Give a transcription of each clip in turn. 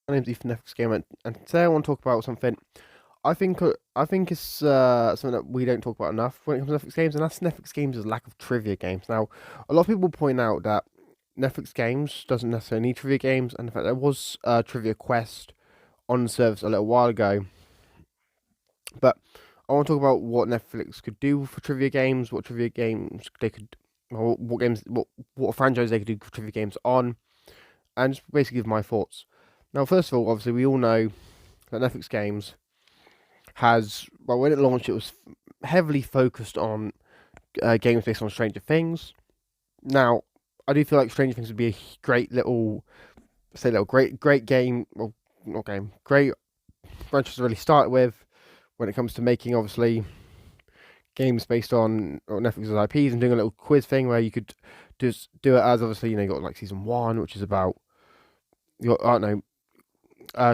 My name's Ethan Netflix Gamer, and today I want to talk about something I think is something that we don't talk about enough when it comes to Netflix games, and that's Netflix games' lack of trivia games. Now, a lot of people point out that Netflix games doesn't necessarily need trivia games, and in fact, there was a Trivia Quest on the service a little while ago. But I want to talk about what Netflix could do for trivia games, what trivia games they could, or what games, what franchise they could do for trivia games on, and just basically give my thoughts. Now, first of all, obviously, we all know that Netflix games has, well, when it launched, it was heavily focused on games based on Stranger Things. Now, I do feel like Stranger Things would be a great little, say, little great game, or not game, great franchise to really start with when it comes to making, obviously, games based on Netflix's IPs and doing a little quiz thing where you could just do it as, obviously, you got like season one, which is about, I don't know,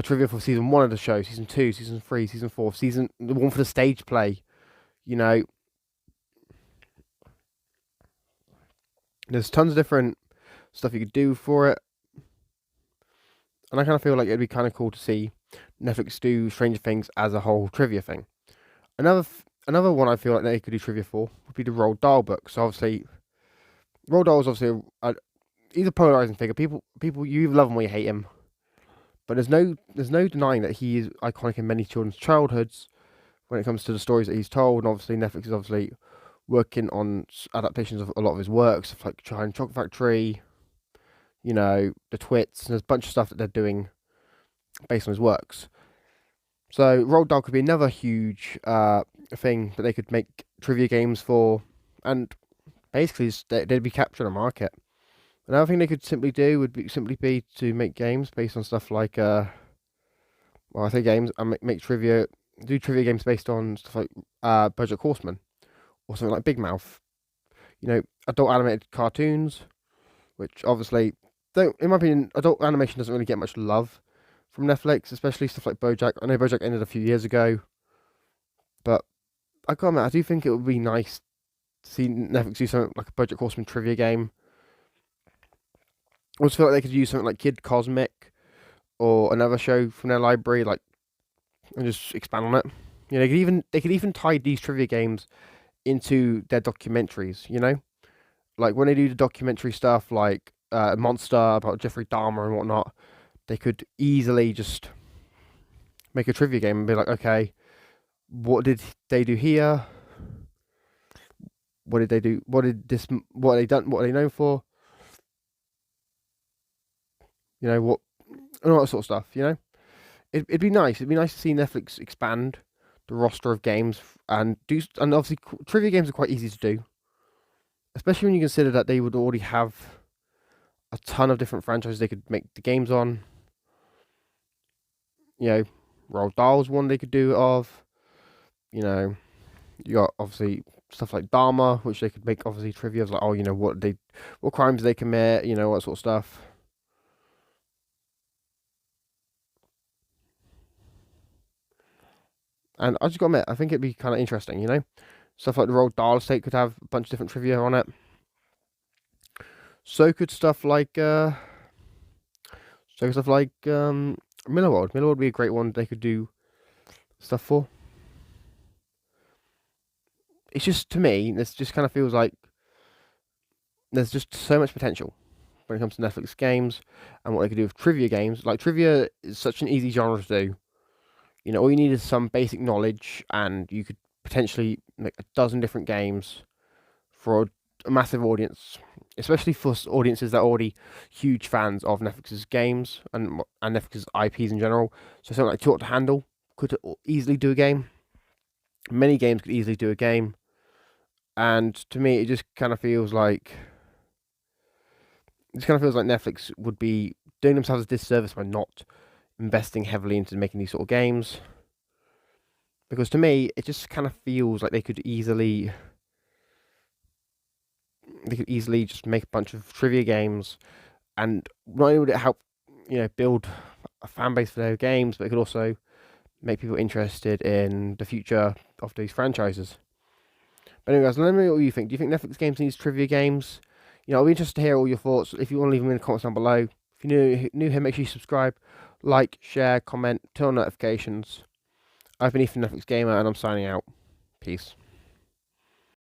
trivia for season one of the show, season two, season three, season four, the one for the stage play. You know, there's tons of different stuff you could do for it, and I kind of feel like it'd be kind of cool to see Netflix do Stranger Things as a whole trivia thing. Another one I feel like they could do trivia for would be the Roald Dahl book. So obviously, Roald Dahl is obviously he's a polarizing figure. People you either love him or you hate him. But there's no denying that he is iconic in many children's childhoods when it comes to the stories that he's told. And obviously, Netflix is obviously working on adaptations of a lot of his works, stuff like Charlie and Chocolate Factory, The Twits, and there's a bunch of stuff that they're doing based on his works. So Roald Dahl could be another huge thing that they could make trivia games for, and basically they'd be capturing a market. Another thing they could simply be to make games based on stuff like well, I say games and do trivia games based on stuff like BoJack Horseman or something like Big Mouth. Adult animated cartoons, which obviously don't, in my opinion, adult animation doesn't really get much love from Netflix, especially stuff like BoJack. I know BoJack ended a few years ago, but I can't admit, I do think it would be nice to see Netflix do something like a BoJack Horseman trivia game. I also feel like they could use something like Kid Cosmic or another show from their library, like, and just expand on it. They could even tie these trivia games into their documentaries. Like when they do the documentary stuff, like Monster about Jeffrey Dahmer and whatnot, they could easily just make a trivia game and be like, okay, what did they do here? What did they do? What did this? What are they done? What are they known for? What and all that sort of stuff. It'd be nice. It'd be nice to see Netflix expand the roster of games and do. And obviously, trivia games are quite easy to do, especially when you consider that they would already have a ton of different franchises they could make the games on. You know, Roald Dahl's one they could do it of. You know, you got obviously stuff like Dharma, which they could make obviously trivia of like, oh, what crimes they commit, what sort of stuff. And I just gotta admit, I think it'd be kind of interesting. Stuff like the Roald Dahl estate could have a bunch of different trivia on it. So could stuff like Millarworld. Millarworld would be a great one they could do stuff for. It's just, to me, this just kind of feels like there's just so much potential when it comes to Netflix games and what they could do with trivia games. Like trivia is such an easy genre to do. All you need is some basic knowledge, and you could potentially make a dozen different games for a massive audience, especially for audiences that are already huge fans of Netflix's games and Netflix's IPs in general. So something like Too Hot to Handle could easily do a game. Many games could easily do a game, and to me, it just kind of feels like Netflix would be doing themselves a disservice by not investing heavily into making these sort of games. Because to me, it just kind of feels like they could easily just make a bunch of trivia games, and not only would it help, build a fan base for their games, but it could also make people interested in the future of these franchises. But anyway, guys, let me know what you think. Do you think Netflix games needs trivia games? I'll be interested to hear all your thoughts. If you want to leave them in the comments down below. If you're new here, make sure you subscribe. Like, share, comment, turn on notifications. I've been Ethan Netflix Gamer, and I'm signing out. Peace.